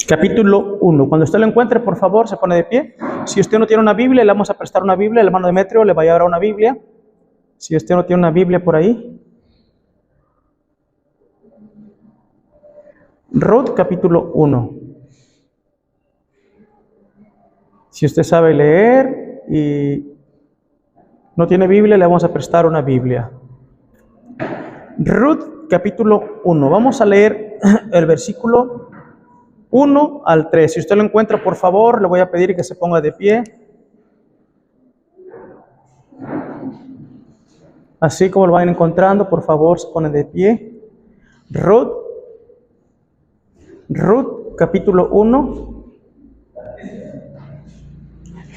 Capítulo 1. Cuando usted lo encuentre, por favor, se pone de pie. Si usted no tiene una Biblia, le vamos a prestar una Biblia. El hermano Demetrio le va a llevar una Biblia. Si usted no tiene una Biblia por ahí. Ruth, capítulo 1. Si usted sabe leer y no tiene Biblia, le vamos a prestar una Biblia. Ruth, capítulo 1. Vamos a leer el versículo 1 al 3. Si usted lo encuentra, por favor, le voy a pedir que se ponga de pie. Así como lo vayan encontrando, por favor, se ponen de pie. Ruth, capítulo 1.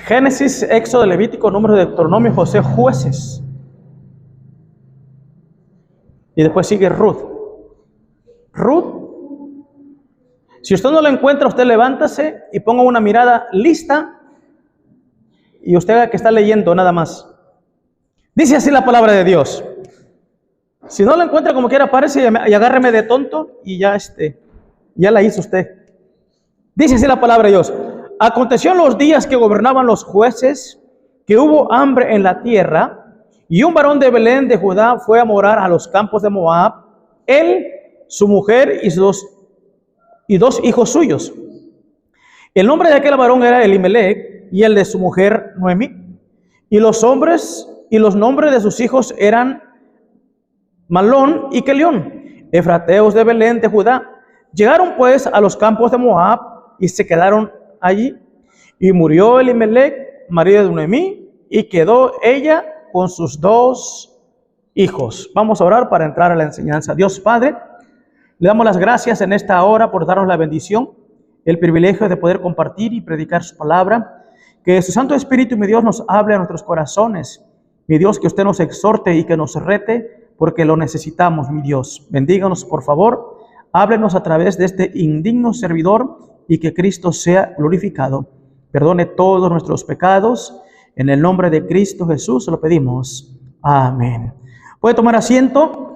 Génesis, Éxodo, Levítico, Número, Deuteronomio, José, Jueces. Y después sigue Ruth. Si usted no lo encuentra, usted levántase y ponga una mirada lista y usted haga que está leyendo nada más. Dice así la palabra de Dios. Si no lo encuentra, como quiera, párese y agárreme de tonto y ya la hizo usted. Dice así la palabra de Dios. Aconteció en los días que gobernaban los jueces que hubo hambre en la tierra, y un varón de Belén de Judá fue a morar a los campos de Moab, él, su mujer y dos hijos suyos. El nombre de aquel varón era Elimelech, y el de su mujer Noemí. Y los nombres de sus hijos eran Malón y Kelión, efrateos de Belén de Judá. Llegaron pues a los campos de Moab y se quedaron allí. Y murió Elimelech, marido de Noemí, y quedó ella con sus dos hijos. Vamos a orar para entrar a la enseñanza. Dios Padre, le damos las gracias en esta hora por darnos la bendición, el privilegio de poder compartir y predicar su palabra. Que su Santo Espíritu, mi Dios, nos hable a nuestros corazones. Mi Dios, que usted nos exhorte y que nos rete, porque lo necesitamos, mi Dios. Bendíganos, por favor. Háblenos a través de este indigno servidor y que Cristo sea glorificado. Perdone todos nuestros pecados. En el nombre de Cristo Jesús lo pedimos. Amén. ¿Puede tomar asiento?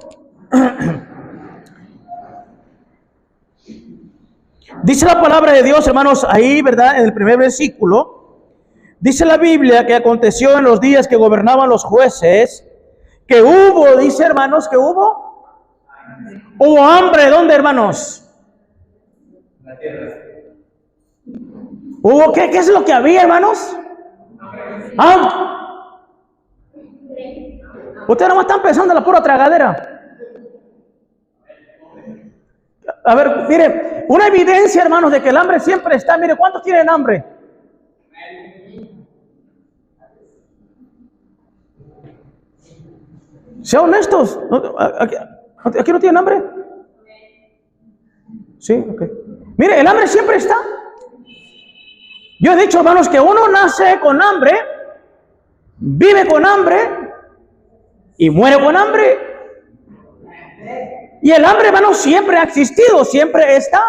Dice la palabra de Dios, hermanos, ahí, ¿verdad? En el primer versículo, dice la Biblia que aconteció en los días que gobernaban los jueces, que hubo, dice, hermanos, que hubo hambre. ¿Dónde, hermanos? La tierra. ¿Hubo qué? ¿Qué es lo que había, hermanos? Ustedes nomás están pensando en la pura tragadera. A ver, mire, una evidencia, hermanos, de que el hambre siempre está. Mire, ¿cuántos tienen hambre? Sean honestos. ¿Aquí no tienen hambre? Sí, ok. Mire, el hambre siempre está. Yo he dicho, hermanos, que uno nace con hambre, vive con hambre y muere con hambre. Y el hambre, hermanos, siempre ha existido, siempre está.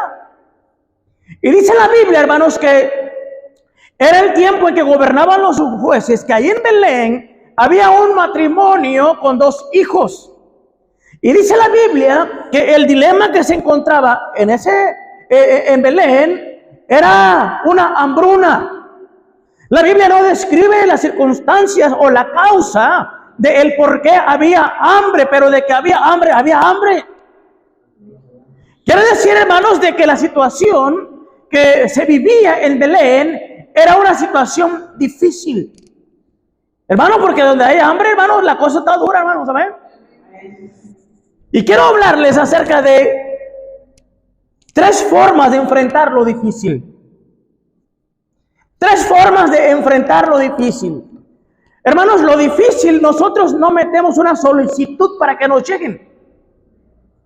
Y dice la Biblia, hermanos, que era el tiempo en que gobernaban los jueces, que ahí en Belén había un matrimonio con dos hijos. Y dice la Biblia que el dilema que se encontraba en Belén era una hambruna. La Biblia no describe las circunstancias o la causa de el por qué había hambre, pero de que había hambre, había hambre. Quiere decir, hermanos, de que la situación que se vivía en Belén era una situación difícil. Hermano, porque donde hay hambre, hermanos, la cosa está dura, hermanos, ¿saben? Y quiero hablarles acerca de tres formas de enfrentar lo difícil. Tres formas de enfrentar lo difícil. Hermanos, lo difícil, nosotros no metemos una solicitud para que nos lleguen.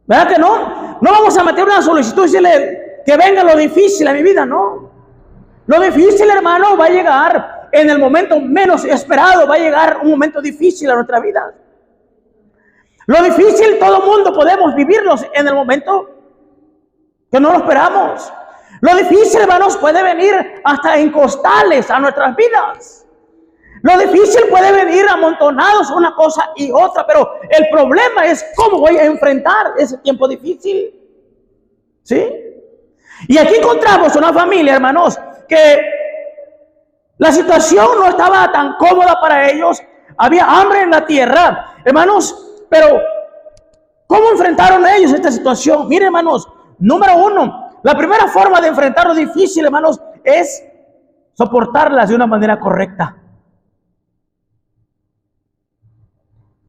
¿Verdad que no? No vamos a meter una solicitud y decirle que venga lo difícil a mi vida, no. Lo difícil, hermano, va a llegar en el momento menos esperado. Va a llegar un momento difícil a nuestra vida. Lo difícil, todo mundo podemos vivirlos en el momento que no lo esperamos. Lo difícil, hermanos, puede venir hasta en costales a nuestras vidas. Lo difícil puede venir amontonados una cosa y otra, pero el problema es cómo voy a enfrentar ese tiempo difícil. ¿Sí? Y aquí encontramos una familia, hermanos, que la situación no estaba tan cómoda para ellos. Había hambre en la tierra, hermanos, pero ¿cómo enfrentaron ellos esta situación? Miren, hermanos, número uno, la primera forma de enfrentar lo difícil, hermanos, es soportarlas de una manera correcta.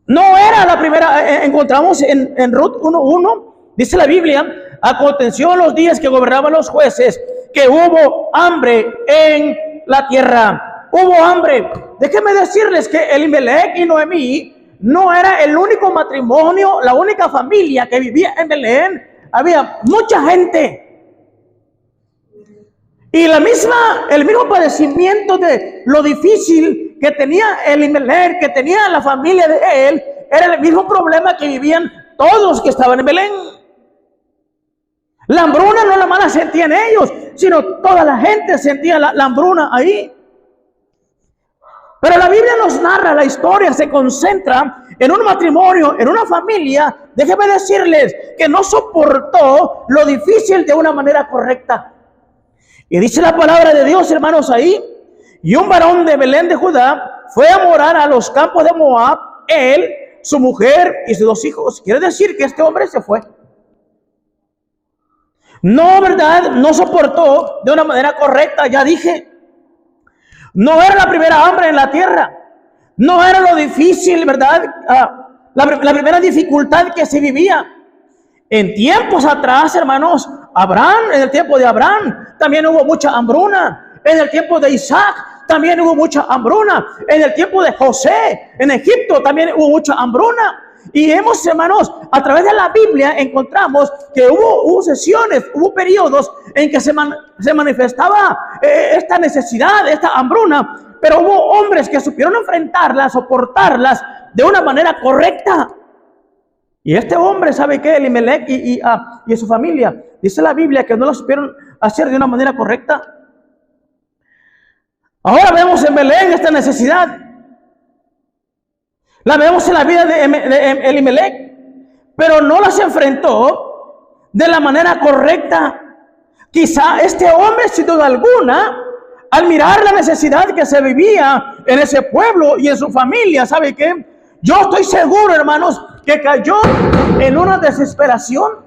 No era la primera, encontramos en Ruth 1:1, dice la Biblia, aconteció los días que gobernaban los jueces, que hubo hambre en la tierra. Hubo hambre. Déjenme decirles que Elimelech y Noemí no era el único matrimonio, la única familia que vivía en Belén. Había mucha gente. Y el mismo padecimiento de lo difícil que tenía Elimelech, que tenía la familia de él, era el mismo problema que vivían todos los que estaban en Belén. La hambruna no la mala sentían ellos, sino toda la gente sentía la hambruna ahí. Pero la Biblia nos narra la historia, se concentra en un matrimonio, en una familia, déjenme decirles, que no soportó lo difícil de una manera correcta. Y dice la palabra de Dios, hermanos, ahí, y un varón de Belén de Judá fue a morar a los campos de Moab, él, su mujer y sus 2 hijos. Quiere decir que este hombre se fue. No, ¿verdad? No soportó de una manera correcta, ya dije. No era la primera hambre en la tierra. No era lo difícil, ¿verdad? La primera dificultad que se vivía. En tiempos atrás, hermanos, en el tiempo de Abraham, también hubo mucha hambruna. En el tiempo de Isaac, también hubo mucha hambruna. En el tiempo de José, en Egipto, también hubo mucha hambruna. Y hermanos, a través de la Biblia encontramos que hubo sesiones, hubo periodos en que se manifestaba esta necesidad, esta hambruna, pero hubo hombres que supieron enfrentarlas, soportarlas de una manera correcta. Y este hombre, ¿sabe qué? Elimelech y su familia, dice la Biblia que no lo supieron hacer de una manera correcta. Ahora vemos en Belén esta necesidad. La vemos en la vida de Elimelech, pero no las enfrentó de la manera correcta. Quizá este hombre, sin duda alguna, al mirar la necesidad que se vivía en ese pueblo y en su familia, ¿sabe qué? Yo estoy seguro, hermanos, que cayó en una desesperación.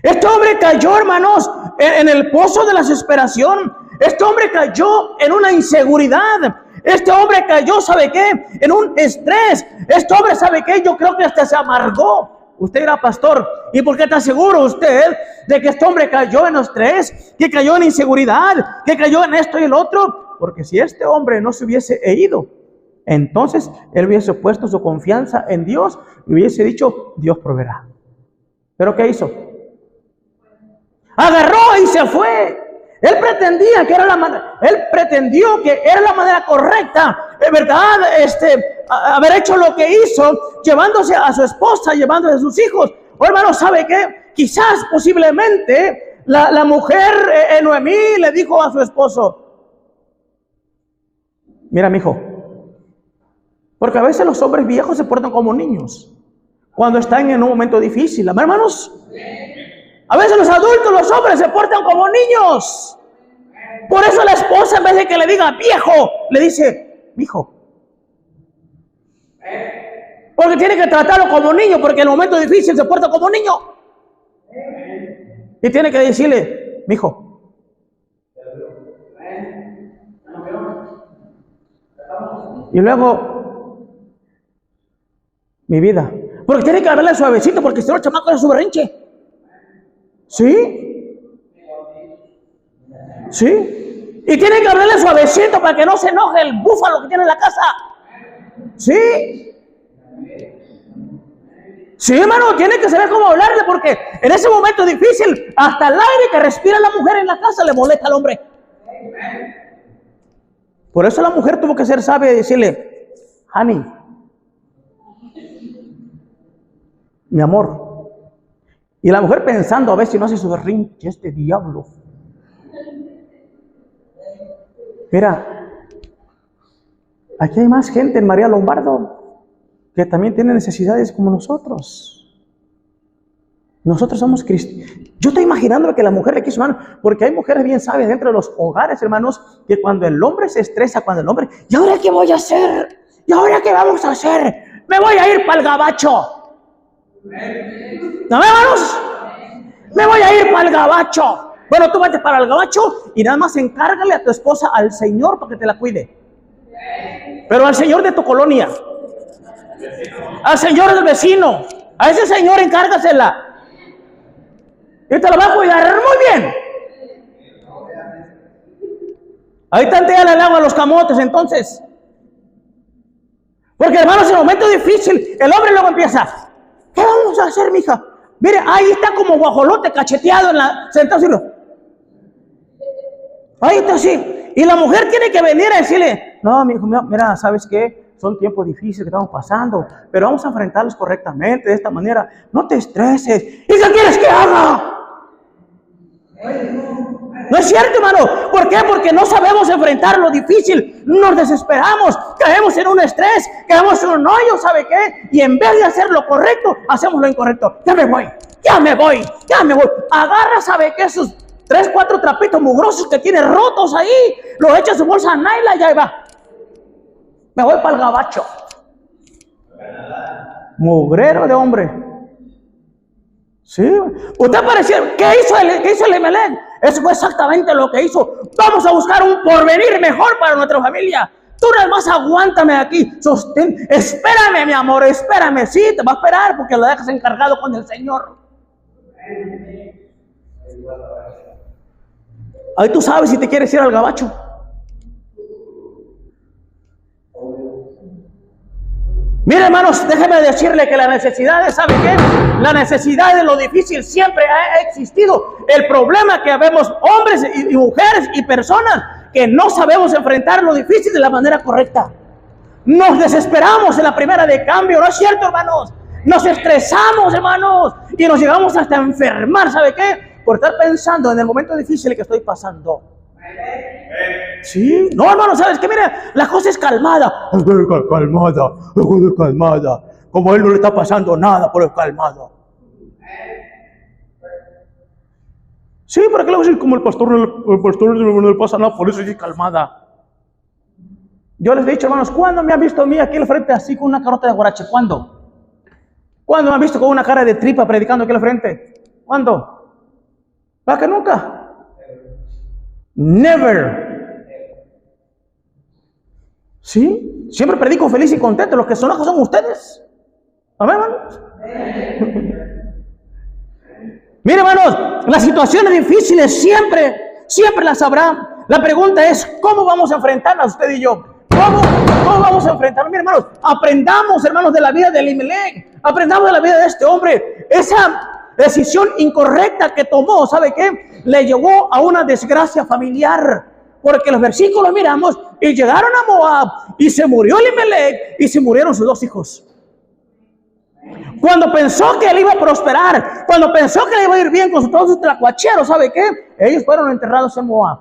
Este hombre cayó, hermanos, en el pozo de la desesperación. Este hombre cayó en una inseguridad. Este hombre cayó, ¿sabe qué? En un estrés. Este hombre, ¿sabe qué? Yo creo que hasta se amargó. Usted era pastor. ¿Y por qué está seguro usted de que este hombre cayó en estrés? Que cayó en inseguridad. Que cayó en esto y el otro. Porque si este hombre no se hubiese ido, entonces él hubiese puesto su confianza en Dios y hubiese dicho, Dios proveerá. ¿Pero qué hizo? Agarró y se fue. Él pretendía que era pretendió que era la manera correcta, de verdad, haber hecho lo que hizo, llevándose a su esposa, llevándose a sus hijos. Oh, hermano, ¿sabe qué? Quizás, posiblemente, la mujer Noemí le dijo a su esposo, mira, mijo, porque a veces los hombres viejos se portan como niños cuando están en un momento difícil. Hermanos, a veces los adultos, los hombres se portan como niños. Por eso la esposa, en vez de que le diga viejo, le dice mijo. Porque tiene que tratarlo como niño, porque en el momento difícil se porta como niño. Y tiene que decirle mijo. Y luego, mi vida. Porque tiene que hablarle suavecito, porque si no el chamaco es su berrinche. ¿Sí? ¿Sí? Y tiene que hablarle suavecito para que no se enoje el búfalo que tiene en la casa. ¿Sí? Sí, hermano, tiene que saber cómo hablarle, porque en ese momento difícil, hasta el aire que respira la mujer en la casa le molesta al hombre. Por eso la mujer tuvo que ser sabia y decirle, honey, mi amor. Y la mujer pensando a ver si no hace su berrinche este diablo. Mira, Aquí hay más gente en María Lombardo que también tiene necesidades como nosotros. Nosotros somos cristianos. Yo estoy imaginando que la mujer le quiso, hermano, porque hay mujeres bien sabias dentro de los hogares, hermanos, que cuando el hombre se estresa, cuando el hombre, ¿y ahora qué voy a hacer? ¿Y ahora qué vamos a hacer? Me voy a ir para el gabacho. ¿No, hermanos? Me voy a ir para el gabacho. Bueno, tú vete para el gabacho y nada más encárgale a tu esposa al Señor para que te la cuide. Pero al Señor de tu colonia, al Señor del vecino, a ese Señor encárgasela. Y te la va a cuidar muy bien. Ahí tantea el agua a los camotes, entonces. Porque, hermanos, en el momento difícil, el hombre luego empieza, ¿qué vamos a hacer, mija? Mire, ahí está como guajolote cacheteado en la sentado. Ahí está así. Y la mujer tiene que venir a decirle, no, mi hijo, mira, ¿sabes qué? Son tiempos difíciles que estamos pasando, pero vamos a enfrentarlos correctamente, de esta manera. No te estreses. ¿Y qué quieres que haga? No es cierto, hermano. ¿Por qué? Porque no sabemos enfrentar lo difícil. Nos desesperamos, caemos en un estrés, caemos en un hoyo, ¿sabe qué? Y en vez de hacer lo correcto, hacemos lo incorrecto. Ya me voy. Agarra, ¿sabe qué? Esos 3, 4 trapitos mugrosos que tiene rotos ahí, los echa en su bolsa naila y ahí va. Me voy para el gabacho. Mugrero de hombre. Sí. Usted parecía, ¿qué hizo el Emelec? Eso fue exactamente lo que hizo. Vamos a buscar un porvenir mejor para nuestra familia. Tú nada más aguántame aquí. Espérame, mi amor, espérame. Sí, te va a esperar porque lo dejas encargado con el Señor. Ahí tú sabes si te quieres ir al gabacho. Mire, hermanos, déjeme decirle que la necesidad, ¿sabe qué? La necesidad de lo difícil siempre ha existido. El problema que vemos hombres y mujeres y personas que no sabemos enfrentar lo difícil de la manera correcta. Nos desesperamos en la primera de cambio, ¿no es cierto, hermanos? Nos estresamos, hermanos, y nos llegamos hasta enfermar, ¿sabe qué? Por estar pensando en el momento difícil que estoy pasando. Sí, no, hermano, ¿sabes qué? Mira, la cosa es calmada. Calmada. Como a él no le está pasando nada, por el calmado. Sí, ¿para qué le voy a decir como el pastor no le pasa nada? Por eso es calmada. Yo les he dicho, hermanos, ¿cuándo me han visto a mí aquí al frente así con una carota de guarache? ¿Cuándo? ¿Cuándo me han visto con una cara de tripa predicando aquí al frente? ¿Cuándo? ¿Para que nunca? Never. ¿Sí? Siempre predico feliz y contento. Los que son ojos son ustedes. Amén, hermanos. Mire, hermanos, las situaciones difíciles siempre las habrá. La pregunta es, ¿cómo vamos a enfrentarlas usted y yo? ¿Cómo vamos a enfrentarlas? Mire, hermanos, aprendamos, hermanos, de la vida de Elimelec. Aprendamos de la vida de este hombre. Esa decisión incorrecta que tomó, ¿sabe qué? Le llevó a una desgracia familiar. Porque los versículos miramos y llegaron a Moab y se murió Elimelec y se murieron sus 2 hijos. Cuando pensó que él iba a prosperar, cuando pensó que le iba a ir bien con todos sus tlacuacheros, ¿sabe qué? Ellos fueron enterrados en Moab.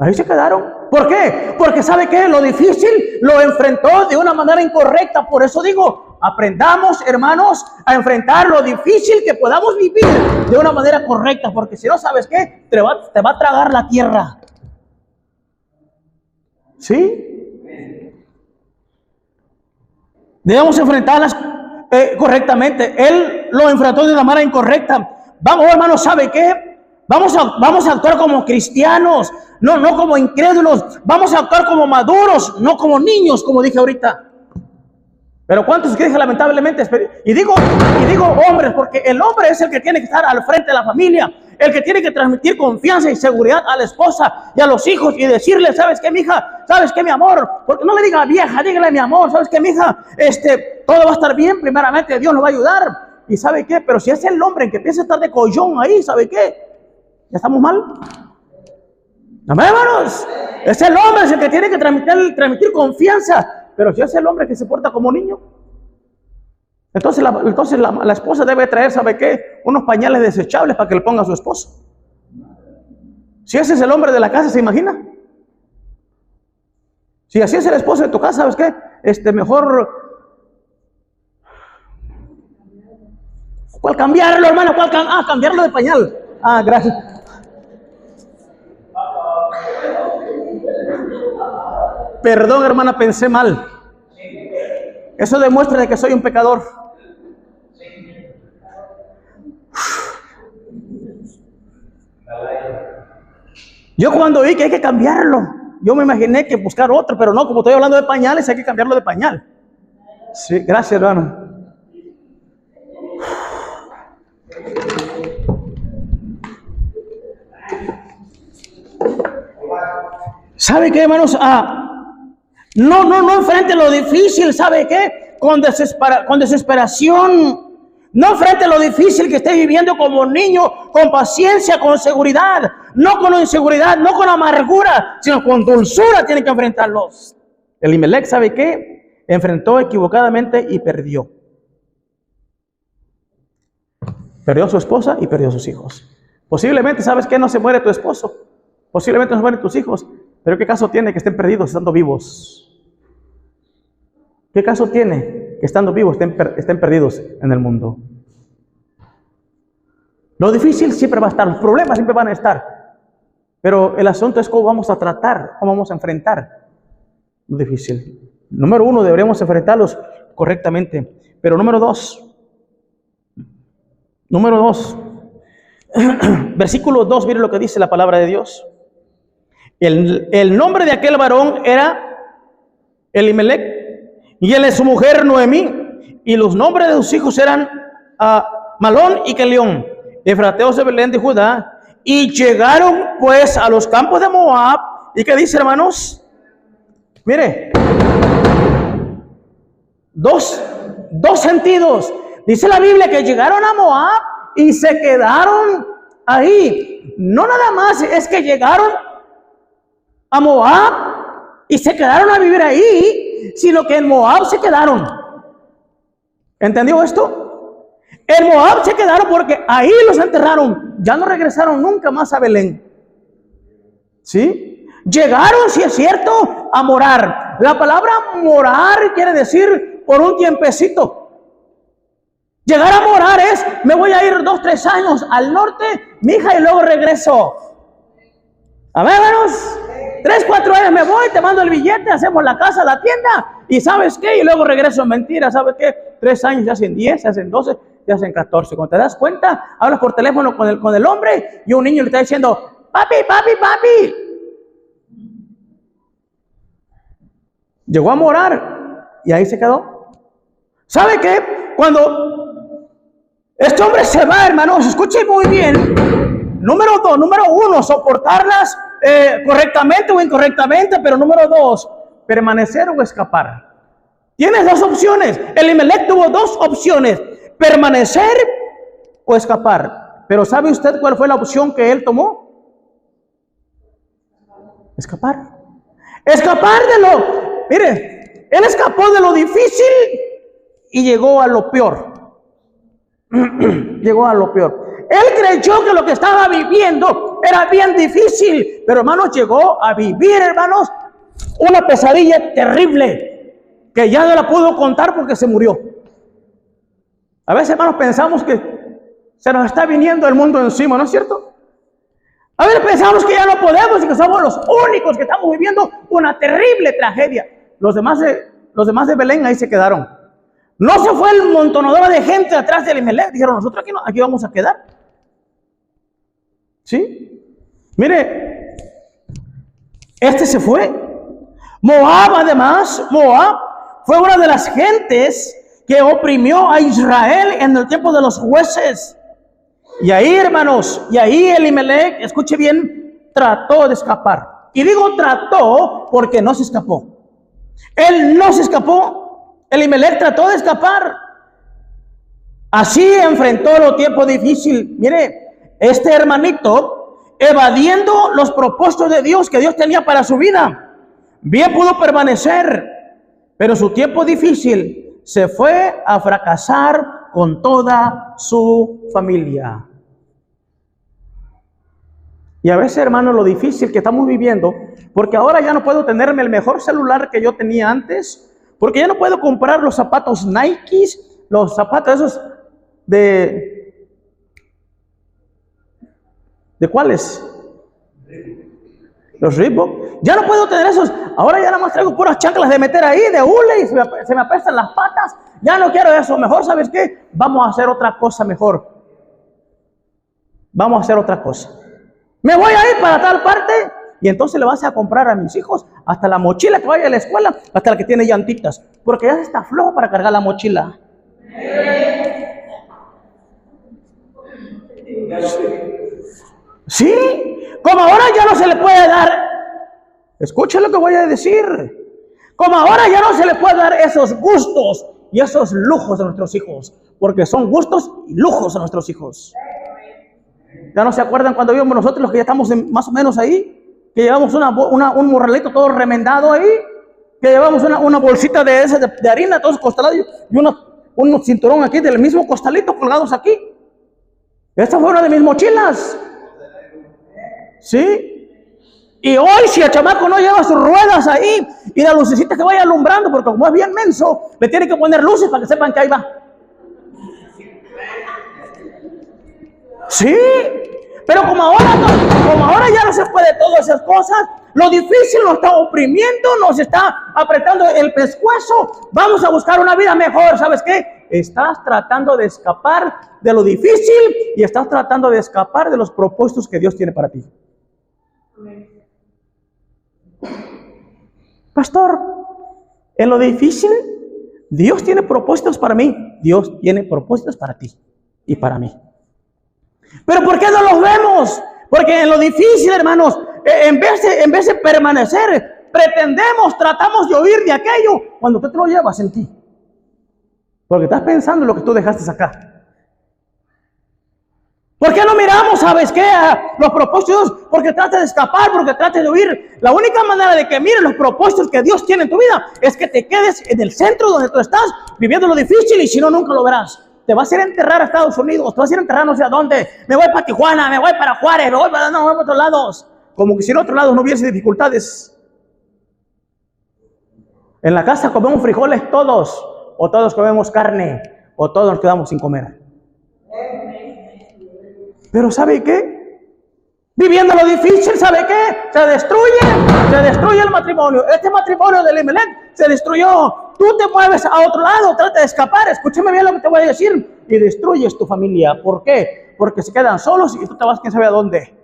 Ahí se quedaron. ¿Por qué? Porque ¿sabe qué? Lo difícil lo enfrentó de una manera incorrecta. Por eso digo, aprendamos, hermanos, a enfrentar lo difícil que podamos vivir de una manera correcta. Porque si no, ¿sabes qué? Te va a tragar la tierra. ¿Sí? Debemos enfrentarlas correctamente. Él lo enfrentó de una manera incorrecta. Vamos, hermanos, ¿sabe qué? Vamos a actuar como cristianos, no como incrédulos. Vamos a actuar como maduros, no como niños, como dije ahorita. Pero ¿cuántos que dije lamentablemente? Y digo hombres, porque el hombre es el que tiene que estar al frente de la familia, el que tiene que transmitir confianza y seguridad a la esposa y a los hijos y decirle, ¿sabes qué, mija? ¿Sabes qué, mi amor? Porque no le diga vieja, dígale mi amor, ¿sabes qué, mija? Todo va a estar bien, primeramente Dios nos va a ayudar. ¿Y sabe qué? Pero si es el hombre en que empieza a estar de collón ahí, ¿sabe qué? ¿Ya estamos mal? Amén, hermanos. Es el hombre el que tiene que transmitir confianza. Pero si es el hombre que se porta como niño, entonces la esposa debe traer, ¿sabe qué? Unos pañales desechables para que le ponga a su esposo. Si ese es el hombre de la casa, ¿se imagina? Si así es el esposo de tu casa, ¿sabes qué? Mejor... ¿Cuál cambiarlo, hermano? Cambiarlo de pañal. Gracias. Perdón, hermana, pensé mal. Eso demuestra de que soy un pecador. Yo cuando vi que hay que cambiarlo, yo me imaginé que buscar otro, pero no, como estoy hablando de pañales, hay que cambiarlo de pañal. Sí, gracias, hermano. ¿Sabe qué, hermanos? No enfrente lo difícil, ¿sabe qué? Con desesperación. No enfrente lo difícil que esté viviendo como niño, con paciencia, con seguridad, no con inseguridad, no con amargura, sino con dulzura tiene que enfrentarlos. Elimelec, ¿sabe qué? Enfrentó equivocadamente y perdió. Perdió a su esposa y perdió a sus hijos. Posiblemente, ¿sabes qué? No se muere tu esposo. Posiblemente no se mueren tus hijos. Pero ¿qué caso tiene que estén perdidos estando vivos? ¿Qué caso tiene que estando vivos estén perdidos en el mundo? Lo difícil siempre va a estar, los problemas siempre van a estar. Pero el asunto es cómo vamos a tratar, cómo vamos a enfrentar lo difícil. Número uno, deberíamos enfrentarlos correctamente. Pero número dos, versículo 2, mire lo que dice la palabra de Dios. El nombre de aquel varón era Elimelec, y él es su mujer Noemí, y los nombres de sus hijos eran Malón y Kelión, efrateos de Belén de Judá, y llegaron pues a los campos de Moab. ¿Y qué dice, hermanos? Mire, dos sentidos. Dice la Biblia que llegaron a Moab y se quedaron ahí. No nada más es que llegaron a Moab y se quedaron a vivir ahí, sino que en Moab se quedaron. ¿Entendió esto? En Moab se quedaron porque ahí los enterraron. Ya no regresaron nunca más a Belén. ¿Sí? Llegaron, si es cierto, a morar. La palabra morar quiere decir por un tiempecito. Llegar a morar es, me voy a ir 2-3 años al norte, mija, y luego regreso. A ver, hermanos, 3-4 años me voy, te mando el billete, hacemos la casa, la tienda, y ¿sabes qué? Y luego regreso. Mentira, ¿sabes qué? 3 años se hacen 10, se hacen 12, se hacen 14. Cuando te das cuenta, hablas por teléfono con el hombre y un niño le está diciendo, papi, papi, papi. Llegó a morar y ahí se quedó. ¿Sabe qué? Cuando este hombre se va, hermanos, escuchen muy bien. Número 1, soportarlas correctamente o incorrectamente, pero número 2, permanecer o escapar. Tienes 2 opciones. Elimelec tuvo 2 opciones, permanecer o escapar. Pero ¿sabe usted cuál fue la opción que él tomó? Escapar. Escapar de lo... Mire, él escapó de lo difícil y llegó a lo peor. Llegó a lo peor. Él creyó que lo que estaba viviendo era bien difícil, pero hermanos, llegó a vivir, hermanos, una pesadilla terrible que ya no la pudo contar porque se murió. A veces, hermanos, pensamos que se nos está viniendo el mundo encima, ¿no es cierto? A veces pensamos que ya no podemos y que somos los únicos que estamos viviendo una terrible tragedia. Los demás de Belén ahí se quedaron. No se fue el montonador de gente atrás de Elimelec. Dijeron, nosotros aquí vamos a quedar. ¿Sí? Mire, este se fue. Moab, además, fue una de las gentes que oprimió a Israel en el tiempo de los jueces. Y ahí, hermanos, Elimelec, escuche bien, trató de escapar. Y digo trató porque no se escapó. Él no se escapó. Elimelec trató de escapar. Así enfrentó los tiempos difíciles. Mire, este hermanito, evadiendo los propósitos de Dios que Dios tenía para su vida, bien pudo permanecer, pero su tiempo difícil se fue a fracasar con toda su familia. Y a veces, hermano, lo difícil que estamos viviendo, porque ahora ya no puedo tenerme el mejor celular que yo tenía antes, porque ya no puedo comprar los zapatos Nike, los zapatos esos ¿de cuáles? Los Reebok. Ya no puedo tener esos. Ahora ya nada más traigo puras chanclas de meter ahí, de hule, y se me apestan las patas. Ya no quiero eso. Mejor, ¿sabes qué? Vamos a hacer otra cosa mejor. Vamos a hacer otra cosa. Me voy a ir para tal parte. Y entonces le vas a comprar a mis hijos hasta la mochila que vaya a la escuela, hasta la que tiene llantitas. Porque ya está flojo para cargar la mochila. Sí, como ahora ya no se le puede dar, escuchen lo que voy a decir, como ahora ya no se le puede dar esos gustos y esos lujos a nuestros hijos, porque son gustos y lujos a nuestros hijos. ¿Ya no se acuerdan cuando vivimos nosotros los que ya estamos más o menos ahí? Que llevamos un morralito todo remendado ahí, que llevamos una bolsita de harina todos costalados y un cinturón aquí del mismo costalito colgados aquí. Esta fue una de mis mochilas. ¿Sí? Y hoy si el chamaco no lleva sus ruedas ahí y la lucecita que vaya alumbrando, porque como es bien menso, le tiene que poner luces para que sepan que ahí va. Sí, pero como ahora ya no se puede todas esas cosas, lo difícil nos está oprimiendo, nos está apretando el pescuezo. Vamos a buscar una vida mejor. ¿Sabes qué? Estás tratando de escapar de lo difícil y estás tratando de escapar de los propósitos que Dios tiene para ti. Pastor, en lo difícil, Dios tiene propósitos para mí. Dios tiene propósitos para ti y para mí. Pero ¿por qué no los vemos? Porque en lo difícil, hermanos, en vez de permanecer, tratamos de huir de aquello cuando tú te lo llevas en ti. Porque estás pensando en lo que tú dejaste acá. ¿Por qué no miramos, sabes qué, a los propósitos? Porque tratas de escapar, porque tratas de huir. La única manera de que mires los propósitos que Dios tiene en tu vida es que te quedes en el centro donde tú estás, viviendo lo difícil, y si no, nunca lo verás. Te vas a ir a enterrar a Estados Unidos, te vas a ir a enterrar no sé a dónde. Me voy para Tijuana, me voy para Juárez, me voy para otros lados. Como que si en otros lados no hubiese dificultades. En la casa comemos frijoles todos, o todos comemos carne, o todos nos quedamos sin comer. Pero ¿sabe qué? Viviendo lo difícil, ¿sabe qué? Se destruye el matrimonio. Este matrimonio de Elimelech se destruyó. Tú te mueves a otro lado, trata de escapar. Escúchame bien lo que te voy a decir. Y destruyes tu familia. ¿Por qué? Porque se quedan solos y tú te vas quién sabe a dónde.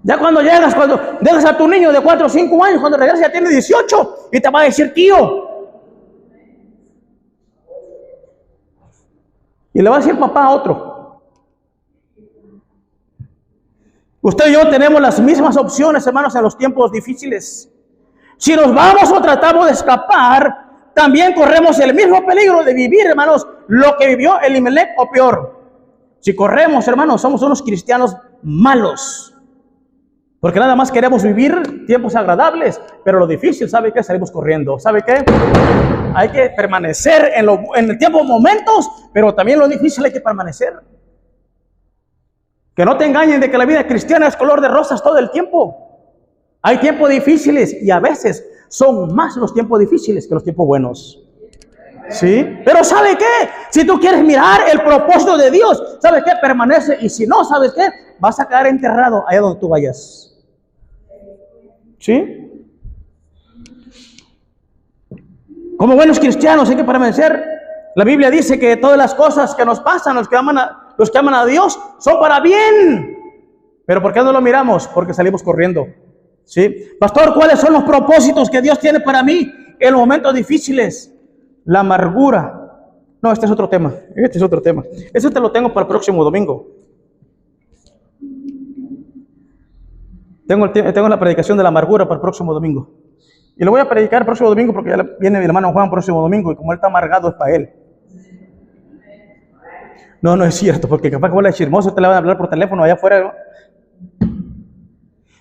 Ya cuando dejas a tu niño de 4 o 5 años, cuando regresas ya tiene 18 y te va a decir tío. Y le va a decir papá a otro. Usted y yo tenemos las mismas opciones, hermanos, en los tiempos difíciles. Si nos vamos o tratamos de escapar, también corremos el mismo peligro de vivir, hermanos, lo que vivió Elimelech o peor. Si corremos, hermanos, somos unos cristianos malos. Porque nada más queremos vivir tiempos agradables, pero lo difícil, ¿sabe qué? Salimos corriendo. ¿Sabe qué? Hay que permanecer en el tiempo, momentos, pero también lo difícil hay que permanecer. Que no te engañen de que la vida cristiana es color de rosas todo el tiempo. Hay tiempos difíciles y a veces son más los tiempos difíciles que los tiempos buenos. ¿Sí? Pero ¿sabe qué? Si tú quieres mirar el propósito de Dios, ¿sabe qué? Permanece. Y si no, ¿sabes qué? Vas a quedar enterrado allá donde tú vayas. ¿Sí? Como buenos cristianos hay que permanecer. La Biblia dice que todas las cosas que nos pasan, los que aman a Dios, son para bien. Pero ¿por qué no lo miramos? Porque salimos corriendo. ¿Sí? Pastor, ¿cuáles son los propósitos que Dios tiene para mí en los momentos difíciles? La amargura. No, este es otro tema. Eso te lo tengo para el próximo domingo. Tengo la predicación de la amargura para el próximo domingo. Y lo voy a predicar el próximo domingo porque ya viene mi hermano Juan el próximo domingo y como él está amargado es para él. No es cierto, porque capaz que vos le chismoso te le van a hablar por teléfono allá afuera, ¿no?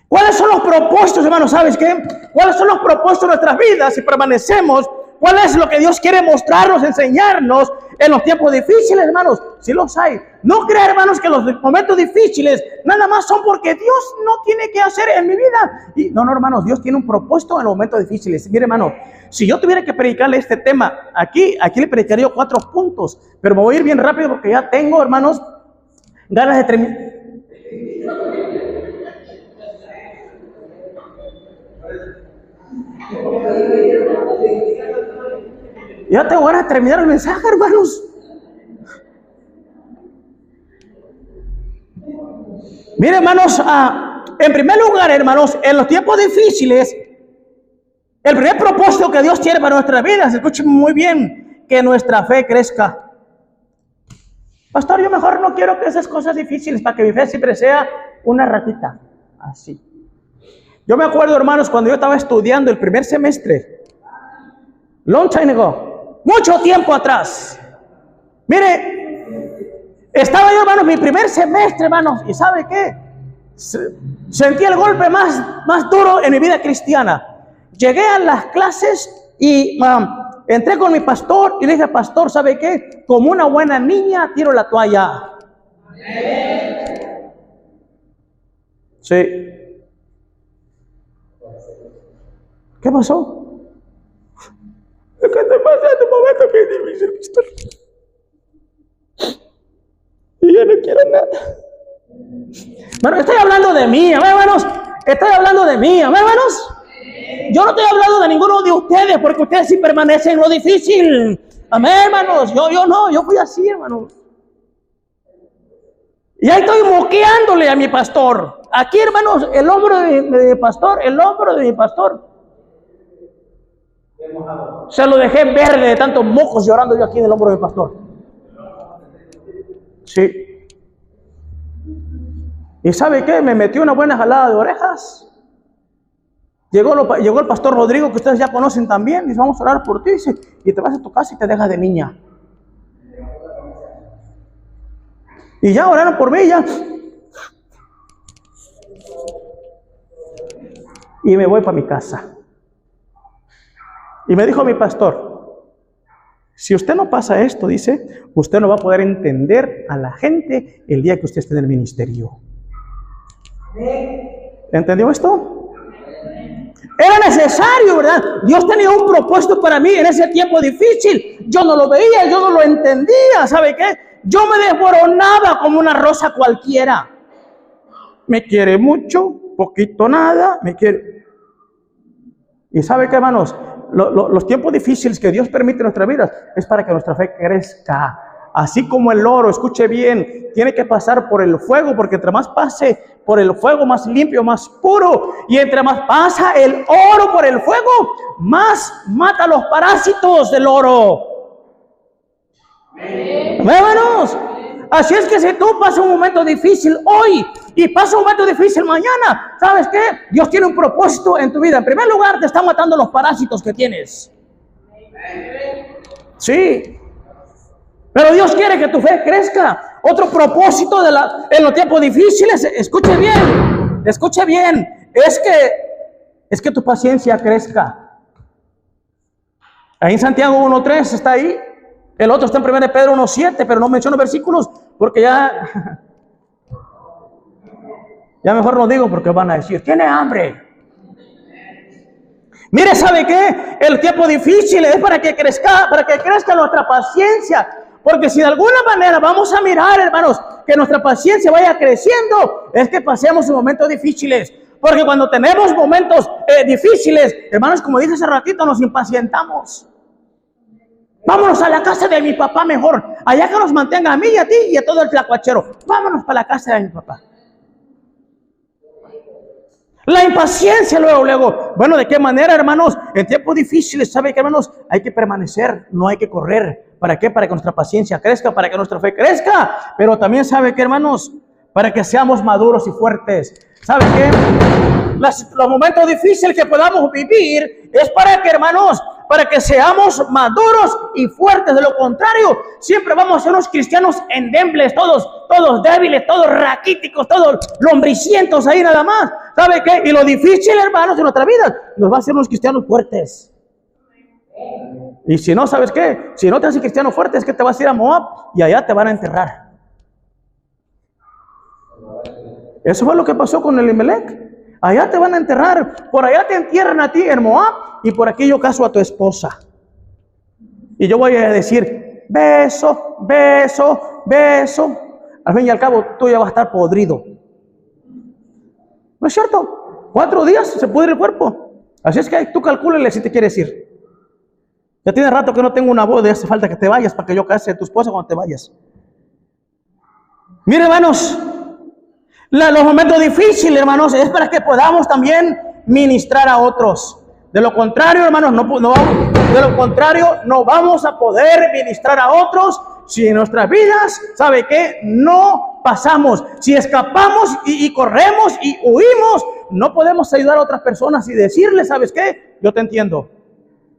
¿Cuáles son los propósitos, hermanos? ¿Sabes qué? ¿Cuáles son los propósitos de nuestras vidas si permanecemos ¿Cuál es lo que Dios quiere mostrarnos, enseñarnos en los tiempos difíciles, hermanos? Sí los hay. No crea, hermanos, que los momentos difíciles nada más son porque Dios no tiene que hacer en mi vida. Y no, hermanos, Dios tiene un propósito en los momentos difíciles. Mire, hermano, si yo tuviera que predicarle este tema, aquí le predicaría yo 4 puntos, pero me voy a ir bien rápido porque ya tengo, hermanos, ganas de terminar. Ya tengo ganas de terminar el mensaje, hermanos. Mire, hermanos, en primer lugar, hermanos, en los tiempos difíciles, el primer propósito que Dios tiene para nuestras vidas, escuchen muy bien, que nuestra fe crezca. Pastor, yo mejor no quiero que esas cosas difíciles, para que mi fe siempre sea una ratita, así. Yo me acuerdo, hermanos, cuando yo estaba estudiando el primer semestre, long time ago, mucho tiempo atrás. Mire, estaba yo, hermanos, mi primer semestre, hermanos, y ¿sabe qué? Sentí el golpe más duro en mi vida cristiana. Llegué a las clases y entré con mi pastor y le dije, pastor, ¿sabe qué? Como una buena niña, tiro la toalla. Sí. ¿Qué pasó? ¿Qué te pasa en tu momento bien difícil, pastor? Y yo no quiero nada. Bueno, estoy hablando de mí, hermanos. Estoy hablando de mí, hermanos. Yo no estoy hablando de ninguno de ustedes, porque ustedes sí permanecen en lo difícil. Amén, hermanos. Yo no, yo fui así, hermanos. Y ahí estoy moqueándole a mi pastor. Aquí, hermanos, el hombro de mi pastor, se lo dejé verde de tantos mocos llorando yo aquí en el hombro de mi pastor. Sí. ¿Y sabe qué? Me metió una buena jalada de orejas. Llegó el pastor Rodrigo, que ustedes ya conocen también. Dice, vamos a orar por ti. Dice, y te vas a tu casa y te dejas de niña. Y ya oraron por mí, ya. Y me voy para mi casa. Y me dijo mi pastor, si usted no pasa esto, dice, usted no va a poder entender a la gente el día que usted esté en el ministerio. ¿Entendió esto? Era necesario, ¿verdad? Dios tenía un propósito para mí en ese tiempo difícil. Yo no lo veía, yo no lo entendía. ¿Sabe qué? Yo me desmoronaba como una rosa cualquiera. Me quiere mucho, poquito nada, me quiere. ¿Y sabe qué, hermanos? Los tiempos difíciles que Dios permite en nuestras vidas es para que nuestra fe crezca. Así como el oro, escuche bien, tiene que pasar por el fuego, porque entre más pase por el fuego, más limpio, más puro. Y entre más pasa el oro por el fuego, más mata los parásitos del oro. Hermanos, así es que si tú pasas un momento difícil hoy y pasas un momento difícil mañana, ¿sabes qué? Dios tiene un propósito en tu vida. En primer lugar, te está matando los parásitos que tienes. Sí. Pero Dios quiere que tu fe crezca. Otro propósito en los tiempos difíciles, escuche bien, es que tu paciencia crezca. Ahí en Santiago 1:3 está ahí. El otro está en 1 Pedro 1:7, pero no menciono versículos porque ya mejor no digo porque van a decir, tiene hambre. Mire, ¿sabe qué? El tiempo difícil es para que crezca nuestra paciencia. Porque si de alguna manera vamos a mirar, hermanos, que nuestra paciencia vaya creciendo, es que pasemos momentos difíciles. Porque cuando tenemos momentos difíciles, hermanos, como dije hace ratito, nos impacientamos. Vámonos a la casa de mi papá mejor. Allá que nos mantenga a mí y a ti y a todo el tlacuachero. Vámonos para la casa de mi papá. La impaciencia luego. Bueno, ¿de qué manera, hermanos? En tiempos difíciles, ¿sabe qué, hermanos? Hay que permanecer, no hay que correr. ¿Para qué? Para que nuestra paciencia crezca, para que nuestra fe crezca. Pero también, ¿sabe qué, hermanos? Para que seamos maduros y fuertes. ¿Sabe qué? Los momentos difíciles que podamos vivir es para que, hermanos, para que seamos maduros y fuertes. De lo contrario, siempre vamos a ser unos cristianos endebles, todos débiles, todos raquíticos, todos lombricientos ahí nada más. ¿Sabe qué? Y lo difícil, hermanos, de nuestra vida nos va a hacer unos cristianos fuertes. Y si no, ¿sabes qué? Si no te haces cristiano fuerte, es que te vas a ir a Moab y allá te van a enterrar. Eso fue lo que pasó con Elimelec. Allá te van a enterrar. Por allá te entierran a ti en Moab y por aquí yo caso a tu esposa. Y yo voy a decir, beso, beso, beso. Al fin y al cabo, tú ya vas a estar podrido. ¿No es cierto? 4 días se pudre el cuerpo. Así es que tú calcúlale si te quieres ir. Ya tiene rato que no tengo una boda y hace falta que te vayas para que yo case a tu esposa cuando te vayas. Mire, hermanos, los momentos difíciles, hermanos, es para que podamos también ministrar a otros. De lo contrario, hermanos, no vamos a poder ministrar a otros si en nuestras vidas, ¿sabe qué? No pasamos. Si escapamos y corremos y huimos, no podemos ayudar a otras personas y decirles, ¿sabes qué? Yo te entiendo.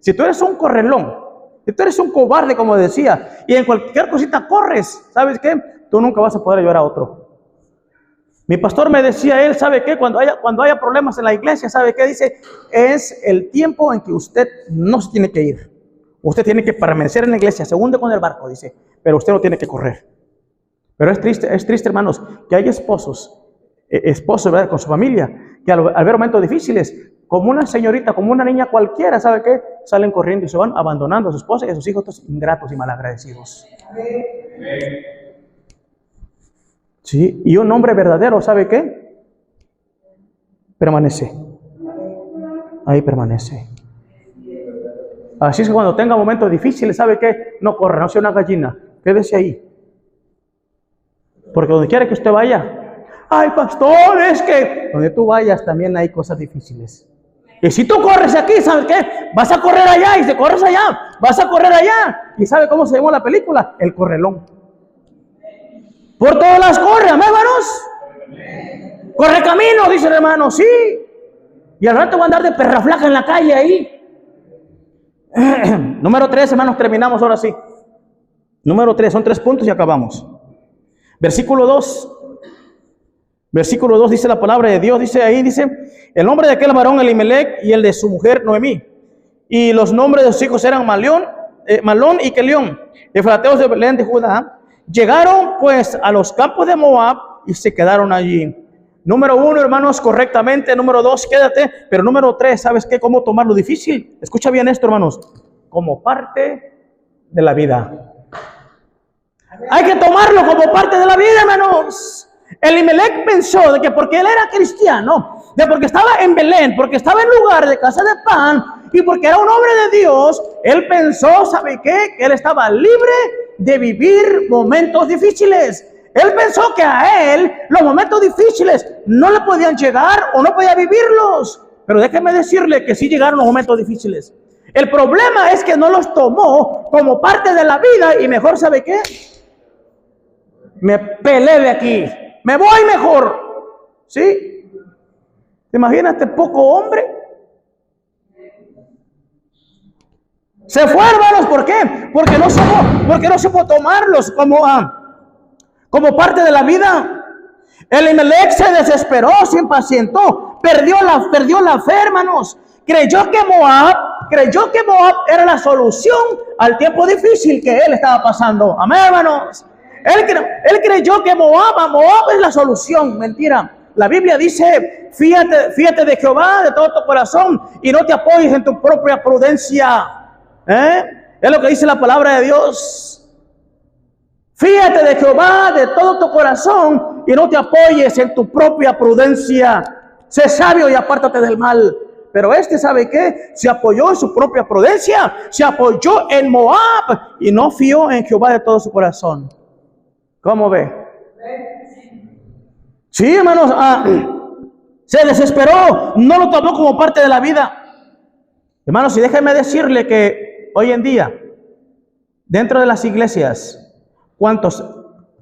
Si tú eres un correlón, si tú eres un cobarde, como decía, y en cualquier cosita corres, ¿sabes qué? Tú nunca vas a poder ayudar a otro. Mi pastor me decía, él, ¿sabe qué? Cuando haya problemas en la iglesia, ¿sabe qué? Dice, es el tiempo en que usted no se tiene que ir. Usted tiene que permanecer en la iglesia, se hunde con el barco, dice, pero usted no tiene que correr. Pero es triste, hermanos, que hay esposos, ¿verdad? Con su familia, que al ver momentos difíciles, como una señorita, como una niña cualquiera, ¿sabe qué? Salen corriendo y se van abandonando a su esposa y a sus hijos, estos ingratos y malagradecidos. Sí, y un hombre verdadero, ¿sabe qué? Permanece. Ahí permanece. Así es que cuando tenga momentos difíciles, ¿sabe qué? No corra, no sea una gallina, quédese ahí. Porque donde quiera que usted vaya, ay, pastor, es que donde tú vayas también hay cosas difíciles. Y si tú corres aquí, ¿sabes qué? Vas a correr allá, y si corres allá, vas a correr allá. ¿Y sabe cómo se llamó la película? El correlón. Por todas las corre, amén, hermanos. Corre camino, dice el hermano, sí. Y al rato va a andar de perra flaca en la calle ahí. Número 3, hermanos, terminamos ahora sí. Número 3, son 3 puntos y acabamos. Versículo 2. Versículo 2 dice la palabra de Dios, dice, el nombre de aquel varón Elimelec y el de su mujer Noemí. Y los nombres de sus hijos eran Malón y Kelión, efrateos de Belén de Judá. Llegaron pues a los campos de Moab y se quedaron allí. Número 1, hermanos, correctamente. Número 2, quédate. Pero número 3, ¿sabes qué? ¿Cómo tomar lo difícil? Escucha bien esto, hermanos. Como parte de la vida. Hay que tomarlo como parte de la vida, hermanos. Elimelec pensó de que porque él era cristiano, de porque estaba en Belén, porque estaba en lugar de casa de pan y porque era un hombre de Dios, él pensó, ¿sabe qué? Que él estaba libre de vivir momentos difíciles. Él pensó que a él los momentos difíciles no le podían llegar o no podía vivirlos. Pero déjeme decirle que sí llegaron los momentos difíciles. El problema es que no los tomó como parte de la vida y mejor, ¿sabe qué? Me peleé de aquí. Me voy mejor. ¿Sí? ¿Te imaginas este poco hombre? Se fue, hermanos. ¿Por qué? Porque no supo tomarlos como parte de la vida. Elimelec se desesperó, se impacientó, perdió la fe, hermanos. Creyó que Moab era la solución al tiempo difícil que él estaba pasando. Amén, hermanos. Él creyó que Moab es la solución. Mentira. La Biblia dice, fíjate de Jehová de todo tu corazón y no te apoyes en tu propia prudencia. Es lo que dice la palabra de Dios. Fíjate de Jehová de todo tu corazón y no te apoyes en tu propia prudencia. Sé sabio y apártate del mal. Pero ¿sabe qué? Se apoyó en su propia prudencia. Se apoyó en Moab y no fió en Jehová de todo su corazón. ¿Cómo ve? Sí, hermanos, se desesperó, no lo tomó como parte de la vida. Hermanos, y déjenme decirle que hoy en día, dentro de las iglesias, ¿cuántos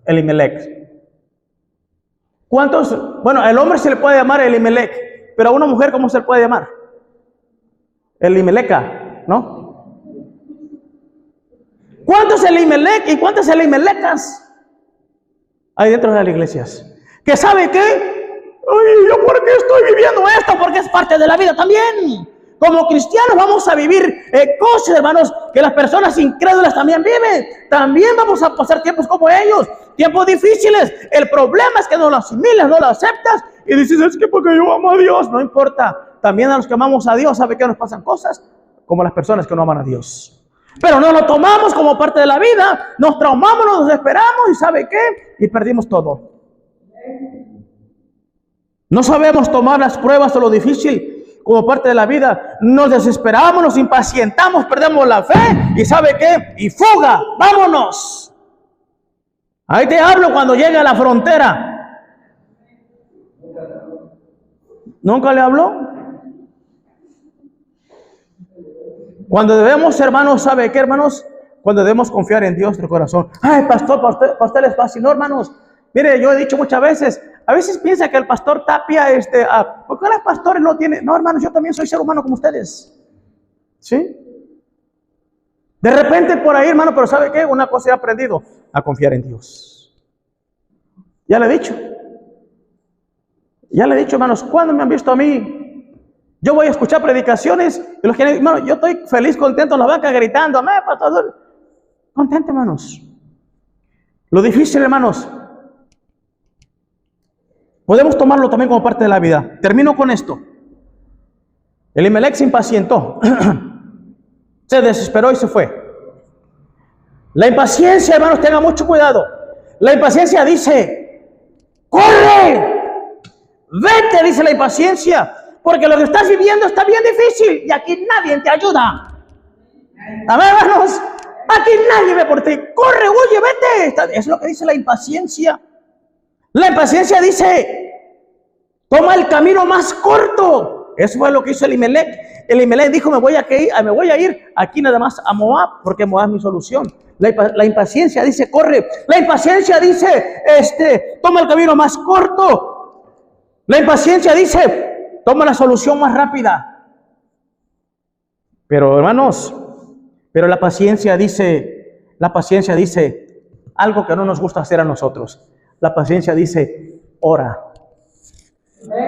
Elimelec? ¿Cuántos? Bueno, al hombre se le puede llamar Elimelec, pero a una mujer, ¿cómo se le puede llamar? Elimeleca, ¿no? ¿Cuántos Elimelec y cuántas Elimelecas hay dentro de las iglesias? ¿Que sabe qué? Ay, ¿yo por qué estoy viviendo esto? Porque es parte de la vida también. Como cristianos vamos a vivir cosas, hermanos, que las personas incrédulas también viven. También vamos a pasar tiempos como ellos, tiempos difíciles. El problema es que no lo asimilas, no lo aceptas y dices, es que porque yo amo a Dios. No importa, también a los que amamos a Dios, ¿sabe que nos pasan cosas? Como las personas que no aman a Dios. Pero no lo tomamos como parte de la vida, nos traumamos, nos desesperamos y ¿sabe qué? Y perdimos todo. No sabemos tomar las pruebas o lo difícil como parte de la vida. Nos desesperamos, nos impacientamos, perdemos la fe y ¿sabe qué? Y fuga, vámonos. Ahí te hablo cuando llegue a la frontera. ¿Nunca le habló? Cuando debemos, hermanos, ¿sabe qué, hermanos? Cuando debemos confiar en Dios de corazón. Ay, pastor, para usted es fácil. No, hermanos. Mire, yo he dicho muchas veces, a veces piensa que el pastor Tapia, ¿por qué los pastores no tienen? No, hermanos, yo también soy ser humano como ustedes. ¿Sí? De repente por ahí, hermano, pero ¿sabe qué? Una cosa he aprendido, a confiar en Dios. Ya le he dicho. Ya le he dicho, hermanos, ¿cuándo me han visto a mí? Yo voy a escuchar predicaciones y los que, hermano, yo estoy feliz, contento en la banca gritando, amén, pastor. Contento, hermanos. Lo difícil, hermanos, podemos tomarlo también como parte de la vida. Termino con esto. Elimelec se impacientó, se desesperó y se fue. La impaciencia, hermanos, tengan mucho cuidado. La impaciencia dice, corre, vete, dice la impaciencia. Porque lo que estás viviendo está bien difícil y aquí nadie te ayuda. Amén, hermanos. Aquí nadie ve por ti. Corre, huye, vete. Es lo que dice la impaciencia. La impaciencia dice, toma el camino más corto. Eso fue lo que hizo Elimelec. Elimelec dijo, me voy a ir aquí nada más a Moab, porque Moab es mi solución. La impaciencia dice, corre. La impaciencia dice, toma el camino más corto. La impaciencia dice, toma la solución más rápida. Pero hermanos, la paciencia dice algo que no nos gusta hacer a nosotros. La paciencia dice, ora.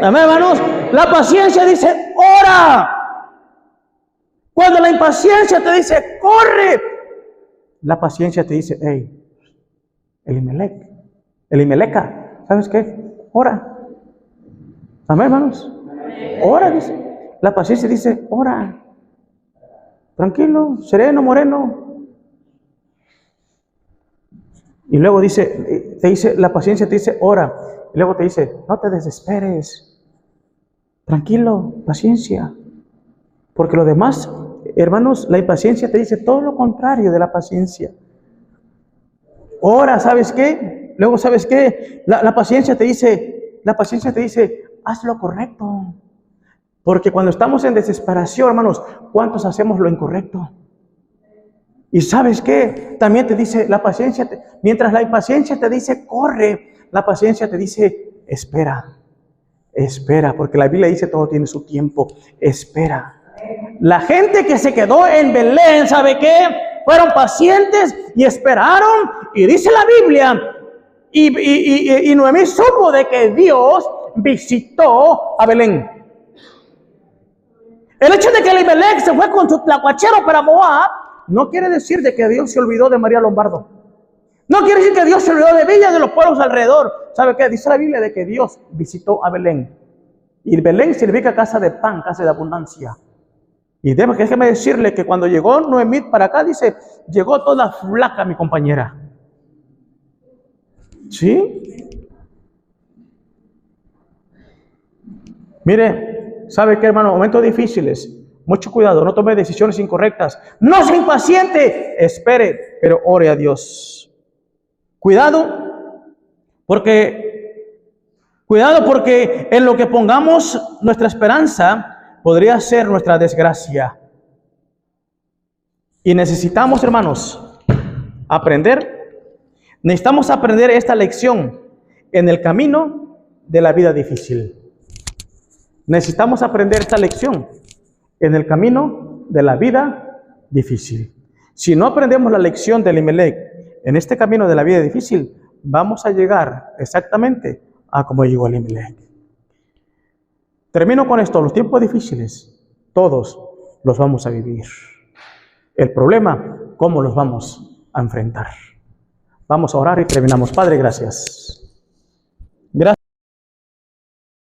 Amén, hermanos. La paciencia dice, ora. Cuando la impaciencia te dice, corre, la paciencia te dice, hey, Elimeleca, ¿sabes qué? Ora. Amén, hermanos. Ora, dice. La paciencia dice, ora. Tranquilo, sereno, moreno. Y luego la paciencia te dice, ora. Y luego te dice, no te desesperes. Tranquilo, paciencia. Porque lo demás, hermanos, la impaciencia te dice todo lo contrario de la paciencia. Ora, ¿sabes qué? Luego, ¿sabes qué? La paciencia te dice, haz lo correcto. Porque cuando estamos en desesperación, hermanos, ¿cuántos hacemos lo incorrecto? Y ¿sabes qué? También te dice la paciencia, mientras la impaciencia te dice corre, la paciencia te dice espera, porque la Biblia dice todo tiene su tiempo, espera. La gente que se quedó en Belén, ¿sabe qué? Fueron pacientes y esperaron, y dice la Biblia, y Noemí supo de que Dios visitó a Belén. El hecho de que Elimelec se fue con su tlacuachero para Moab no quiere decir de que Dios se olvidó de María Lombardo. No quiere decir que Dios se olvidó de Villa, de los pueblos alrededor. ¿Sabe qué? Dice la Biblia de que Dios visitó a Belén. Y Belén significa casa de pan, casa de abundancia. Y déjeme decirle que cuando llegó Noemí para acá, dice, llegó toda flaca mi compañera. ¿Sí? Mire, ¿sabe qué, hermano? Momentos difíciles. Mucho cuidado, no tome decisiones incorrectas. No sea impaciente. Espere, pero ore a Dios. Cuidado, porque en lo que pongamos nuestra esperanza podría ser nuestra desgracia. Y necesitamos, hermanos, necesitamos aprender esta lección en el camino de la vida difícil. Necesitamos aprender esta lección en el camino de la vida difícil. Si no aprendemos la lección de Elimelec en este camino de la vida difícil, vamos a llegar exactamente a como llegó Elimelec. Termino con esto, los tiempos difíciles Todos los vamos a vivir. El problema, ¿cómo los vamos a enfrentar? Vamos a orar y terminamos. Padre, gracias.